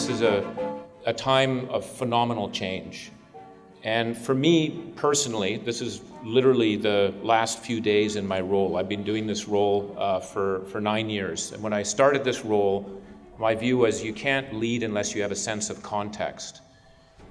this is a time of phenomenal change. And for me personally, this is literally the last few days in my role. I've been doing this role for 9 years. And when I started this role, my view was you can't lead unless you have a sense of context.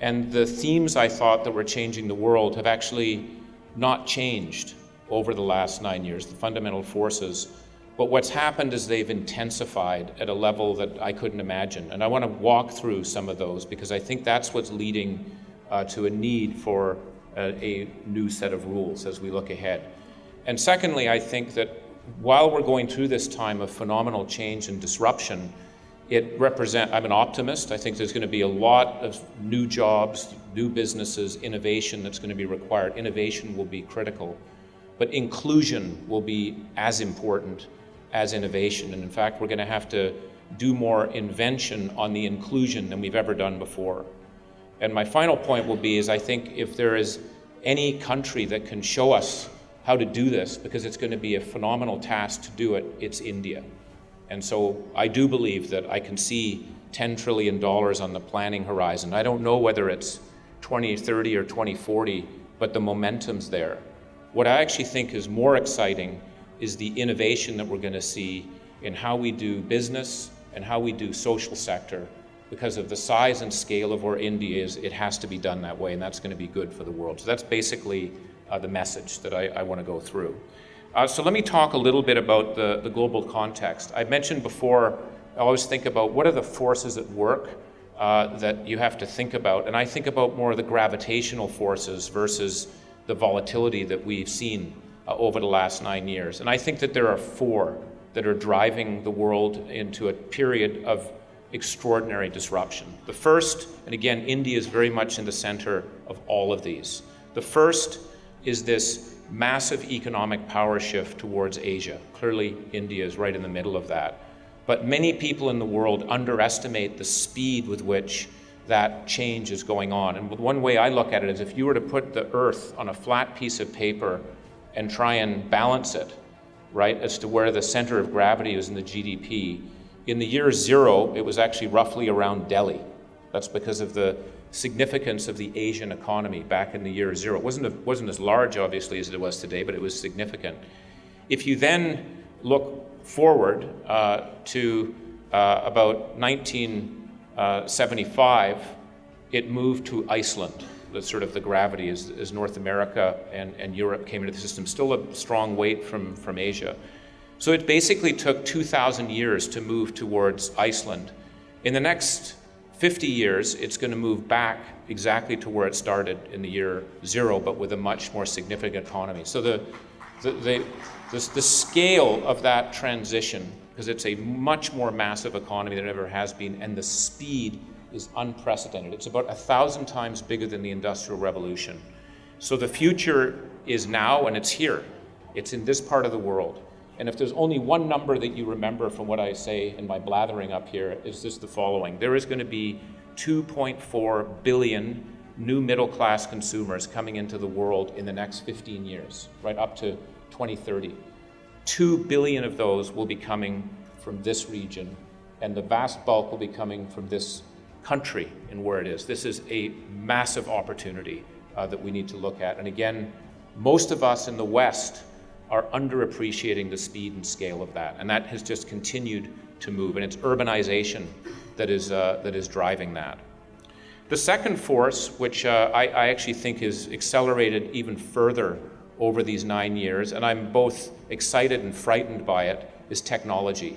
And the themes I thought that were changing the world have actually not changed over the last 9 years, the fundamental forces. But what's happened is they've intensified at a level that I couldn't imagine. And I want to walk through some of those because I think that's what's leading to a need for a new set of rules as we look ahead. And secondly, I think that while we're going through this time of phenomenal change and disruption, I'm an optimist. I think there's going to be a lot of new jobs, new businesses, innovation that's going to be required. Innovation will be critical, but inclusion will be as important as innovation. And in fact, we're going to have to do more invention on the inclusion than we've ever done before. And my final point will be is I think if there is any country that can show us how to do this, because it's going to be a phenomenal task to do it, it's India. And so I do believe that I can see $10 trillion on the planning horizon. I don't know whether it's 2030 or 2040, but the momentum's there. What I actually think is more exciting is the innovation that we're going to see in how we do business and how we do social sector. Because of the size and scale of where India is, it has to be done that way, and that's going to be good for the world. So that's basically the message that I want to go through. So let me talk a little bit about the global context. I mentioned before, I always think about what are the forces at work that you have to think about, and I think about more of the gravitational forces versus the volatility that we've seen over the last 9 years. And I think that there are four that are driving the world into a period of extraordinary disruption. The first, and again, India is very much in the center of all of these. The first is this massive economic power shift towards Asia. Clearly, India is right in the middle of that. But many people in the world underestimate the speed with which that change is going on. And one way I look at it is if you were to put the Earth on a flat piece of paper and try and balance it, right, as to where the center of gravity is in the GDP, in the year zero, it was actually roughly around Delhi. That's because of the significance of the Asian economy back in the year zero. It wasn't as large, obviously, as it was today, but it was significant. If you then look forward to about 1975, it moved to Iceland. That's sort of the gravity as North America and Europe came into the system. Still a strong weight from Asia. So it basically took 2,000 years to move towards Iceland. In the next 50 years, it's going to move back exactly to where it started in the year zero, but with a much more significant economy. So the scale of that transition, because it's a much more massive economy than it ever has been, and the speed is unprecedented. It's about 1,000 times bigger than the Industrial Revolution. So the future is now, and it's here. It's in this part of the world. And if there's only one number that you remember from what I say in my blathering up here, is just the following. There is going to be 2.4 billion new middle-class consumers coming into the world in the next 15 years, right up to 2030. 2 billion of those will be coming from this region, and the vast bulk will be coming from this country and where it is. This is a massive opportunity that we need to look at. And again, most of us in the West are underappreciating the speed and scale of that, and that has just continued to move, and it's urbanization that is driving that. The second force, which I actually think is accelerated even further over these 9 years, and I'm both excited and frightened by it, is technology.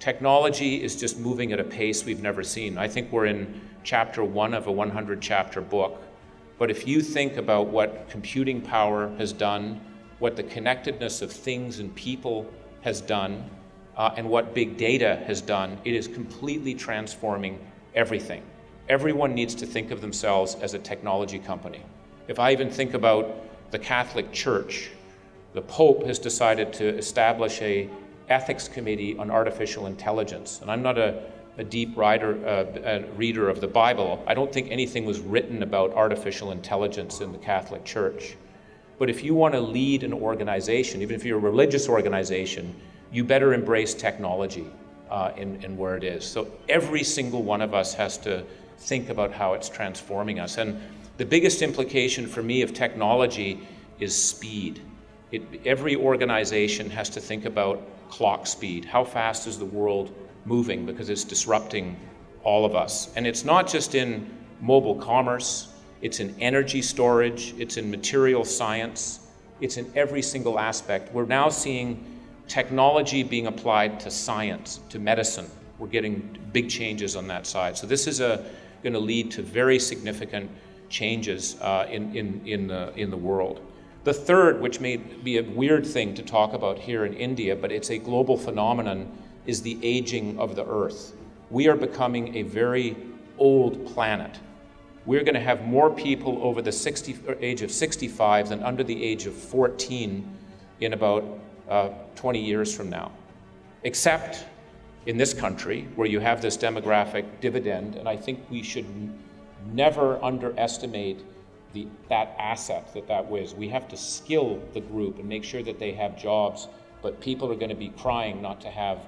Technology is just moving at a pace we've never seen. I think we're in chapter 1 of a 100-chapter book, but if you think about what computing power has done, what the connectedness of things and people has done, and what big data has done, it is completely transforming everything. Everyone needs to think of themselves as a technology company. If I even think about the Catholic Church, the Pope has decided to establish a ethics committee on artificial intelligence. And I'm not a deep reader of the Bible. I don't think anything was written about artificial intelligence in the Catholic Church. But if you want to lead an organization, even if you're a religious organization, you better embrace technology. in where it is. So every single one of us has to think about how it's transforming us. And the biggest implication for me of technology is speed. Every organization has to think about clock speed. How fast is the world moving? Because it's disrupting all of us. And it's not just in mobile commerce, it's in energy storage, it's in material science, it's in every single aspect. We're now seeing technology being applied to science, to medicine. We're getting big changes on that side. So this is going to lead to very significant changes in the world. The third, which may be a weird thing to talk about here in India, but it's a global phenomenon, is the aging of the Earth. We are becoming a very old planet. We're going to have more people over the age of 65 than under the age of 14 in about 20 years from now. Except in this country, where you have this demographic dividend, and I think we should never underestimate that asset that was. We have to skill the group and make sure that they have jobs, but people are going to be crying not to have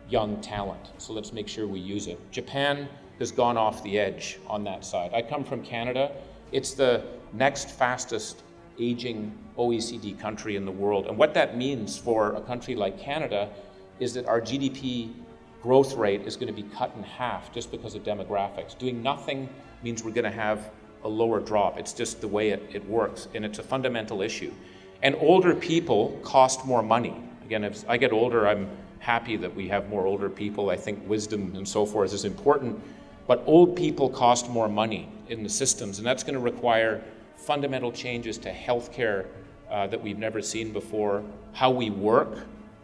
young talent. So let's make sure we use it. Japan has gone off the edge on that side. I come from Canada. It's the next fastest aging OECD country in the world. And what that means for a country like Canada is that our GDP growth rate is going to be cut in half just because of demographics. Doing nothing means we're going to have a lower drop. It's just the way it works, and it's a fundamental issue. And older people cost more money. Again, as I get older, I'm happy that we have more older people. I think wisdom and so forth is important, but old people cost more money in the systems, and that's going to require fundamental changes to healthcare that we've never seen before, how we work,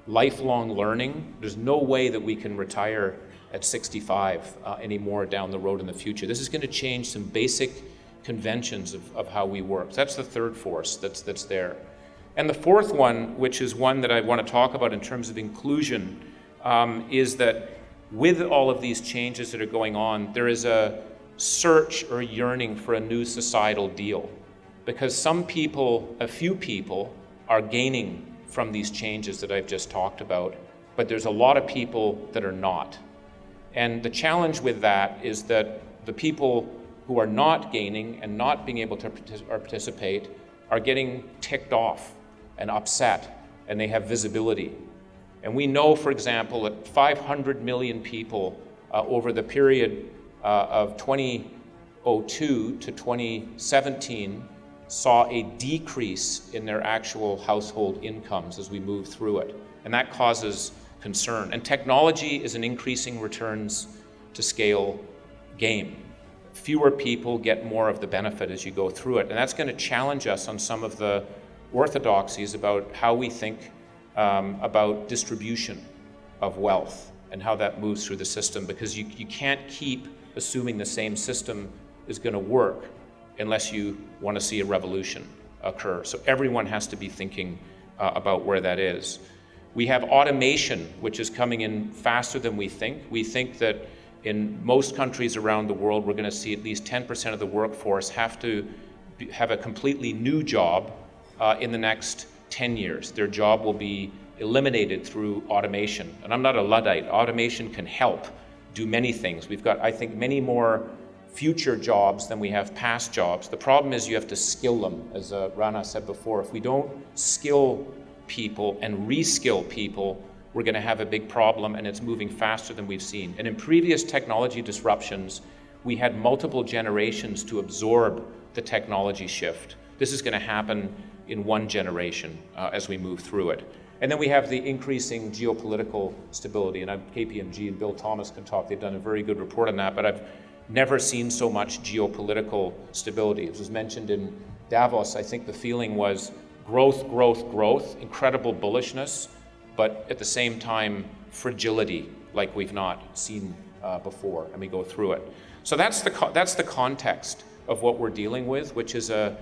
lifelong learning. There's no way that we can retire at 65 anymore down the road in the future. This is going to change some basic conventions of how we work. That's the third force that's there. And the fourth one, which is one that I want to talk about in terms of inclusion, is that with all of these changes that are going on, there is a search or yearning for a new societal deal. Because some people, a few people, are gaining from these changes that I've just talked about, but there's a lot of people that are not. And the challenge with that is that the people who are not gaining and not being able to participate are getting ticked off and upset, and they have visibility. And we know, for example, that 500 million people over the period of 2002 to 2017 saw a decrease in their actual household incomes as we move through it. And that causes concern. And technology is an increasing returns to scale game. Fewer people get more of the benefit as you go through it. And that's going to challenge us on some of the orthodoxies about how we think about distribution of wealth and how that moves through the system, because you can't keep assuming the same system is going to work unless you want to see a revolution occur. So everyone has to be thinking about where that is. We have automation, which is coming in faster than we think. We think that in most countries around the world, we're going to see at least 10% of the workforce have to have a completely new job in the next 10 years. Their job will be eliminated through automation. And I'm not a Luddite. Automation can help do many things. We've got, I think, many more future jobs than we have past jobs. The problem is you have to skill them, as Rana said before. If we don't skill people and reskill people, we're going to have a big problem, and it's moving faster than we've seen. And in previous technology disruptions, we had multiple generations to absorb the technology shift. This is going to happen in one generation as we move through it. And then we have the increasing geopolitical stability, and KPMG and Bill Thomas can talk. They've done a very good report on that, but I've never seen so much geopolitical stability. As was mentioned in Davos, I think the feeling was growth, growth, growth, incredible bullishness, but at the same time, fragility like we've not seen before, and we go through it. So that's the context of what we're dealing with, which is a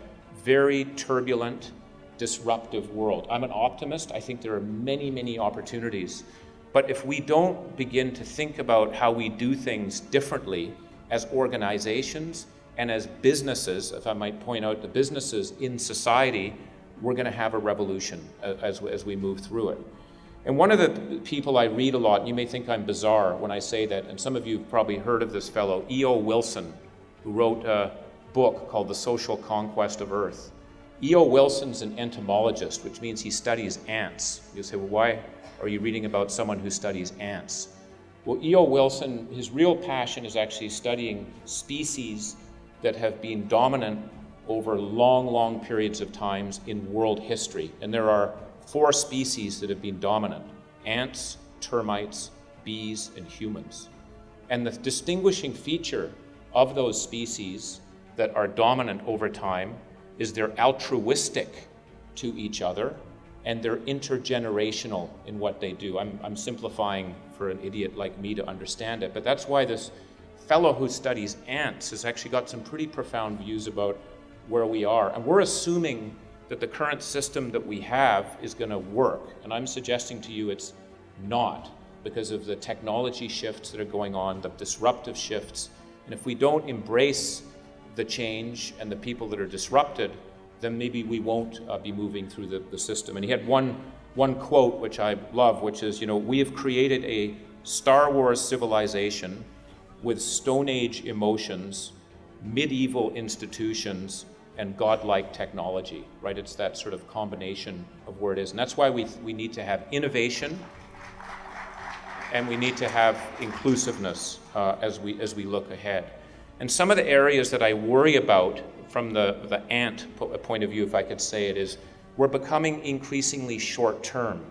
very turbulent, disruptive world. I'm an optimist. I think there are many, many opportunities. But if we don't begin to think about how we do things differently as organizations and as businesses, if I might point out the businesses in society, we're going to have a revolution as we move through it. And one of the people I read a lot, and you may think I'm bizarre when I say that, and some of you have probably heard of this fellow, E.O. Wilson, who wrote a book called The Social Conquest of Earth. E.O. Wilson's an entomologist, which means he studies ants. You say, well, why are you reading about someone who studies ants? Well, E.O. Wilson, his real passion is actually studying species that have been dominant over long, long periods of times in world history. And there are 4 species that have been dominant: ants, termites, bees, and humans. And the distinguishing feature of those species that are dominant over time is they're altruistic to each other, and they're intergenerational in what they do. I'm simplifying for an idiot like me to understand it, but that's why this fellow who studies ants has actually got some pretty profound views about where we are. And we're assuming that the current system that we have is going to work. And I'm suggesting to you it's not, because of the technology shifts that are going on, the disruptive shifts. And if we don't embrace the change and the people that are disrupted, then maybe we won't be moving through the system. And he had one quote, which I love, which is, we have created a Star Wars civilization with Stone Age emotions, medieval institutions, and godlike technology, right? It's that sort of combination of where it is. And that's why we need to have innovation, and we need to have inclusiveness as we look ahead. And some of the areas that I worry about from the ant point of view, if I could say it, is we're becoming increasingly short-term.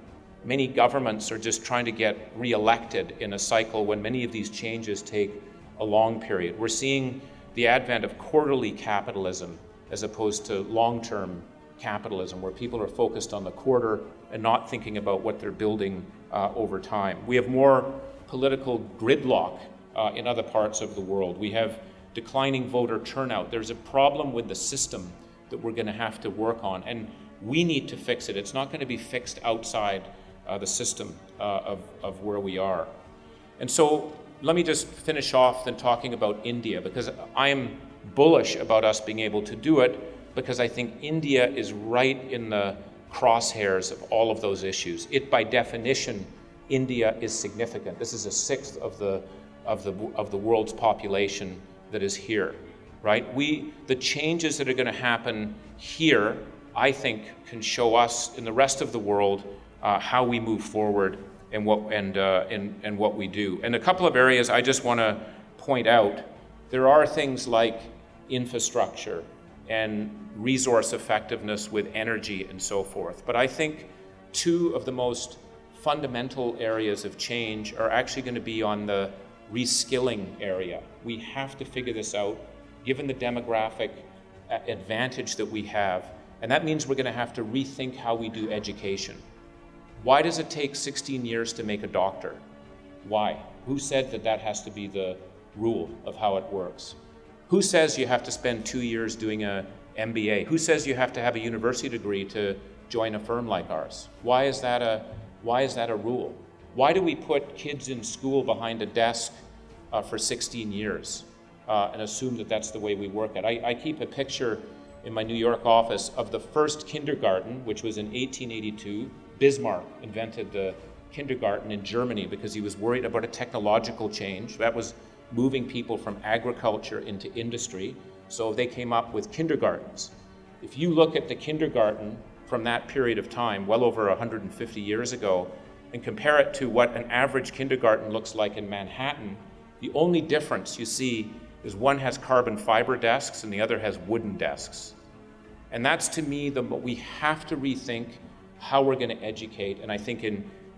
Many governments are just trying to get re-elected in a cycle when many of these changes take a long period. We're seeing the advent of quarterly capitalism as opposed to long-term capitalism, where people are focused on the quarter and not thinking about what they're building over time. We have more political gridlock in other parts of the world. We have declining voter turnout. There's a problem with the system that we're going to have to work on, and we need to fix it. It's not going to be fixed outside the system of where we are. And so let me just finish off then talking about India, because I am bullish about us being able to do it, because I think India is right in the crosshairs of all of those issues. It, by definition, India is significant. This is 1/6 of the world's population that is here, right? The changes that are going to happen here, I think, can show us in the rest of the world how we move forward and what we do. And a couple of areas I just want to point out. There are things like infrastructure and resource effectiveness with energy and so forth. But I think 2 of the most fundamental areas of change are actually going to be on the reskilling area. We have to figure this out, given the demographic advantage that we have. And that means we're going to have to rethink how we do education. Why does it take 16 years to make a doctor? Why? Who said that has to be the rule of how it works? Who says you have to spend 2 years doing an MBA? Who says you have to have a university degree to join a firm like ours? Why is that a rule? Why do we put kids in school behind a desk for 16 years and assume that that's the way we work it? I keep a picture in my New York office of the first kindergarten, which was in 1882. Bismarck invented the kindergarten in Germany because he was worried about a technological change. That was moving people from agriculture into industry. So they came up with kindergartens. If you look at the kindergarten from that period of time, well over 150 years ago, and compare it to what an average kindergarten looks like in Manhattan, the only difference you see is one has carbon fiber desks and the other has wooden desks. And that's, to me, we have to rethink how we're going to educate. And I think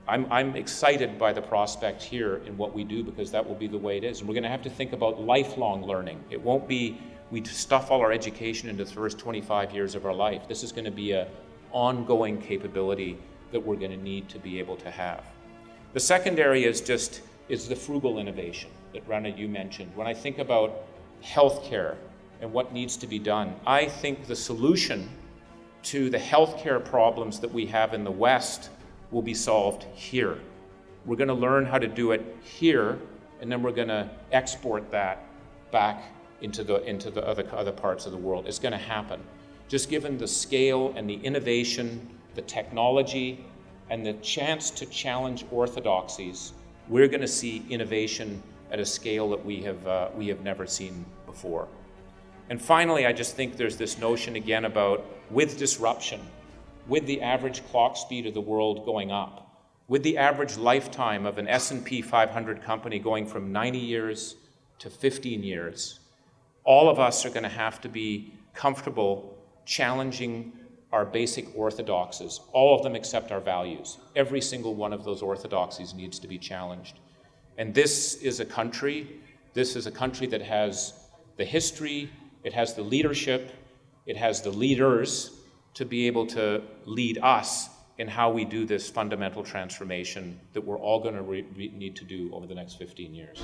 I'm excited by the prospect here in what we do, because that will be the way it is. And we're going to have to think about lifelong learning. It won't be we stuff all our education into the first 25 years of our life. This is going to be an ongoing capability that we're going to need to be able to have. The second area is the frugal innovation that Rana, you mentioned. When I think about healthcare and what needs to be done, I think the solution to the healthcare problems that we have in the West will be solved here. We're going to learn how to do it here, and then we're going to export that back into the other parts of the world. It's going to happen. Just given the scale and the innovation, the technology, and the chance to challenge orthodoxies, we're going to see innovation at a scale that we have never seen before. And finally, I just think there's this notion again about, with disruption, with the average clock speed of the world going up, with the average lifetime of an S&P 500 company going from 90 years to 15 years, all of us are going to have to be comfortable challenging our basic orthodoxies, all of them except our values. Every single one of those orthodoxies needs to be challenged. And this is a country that has the history, it has the leadership, it has the leaders to be able to lead us in how we do this fundamental transformation that we're all going to need to do over the next 15 years.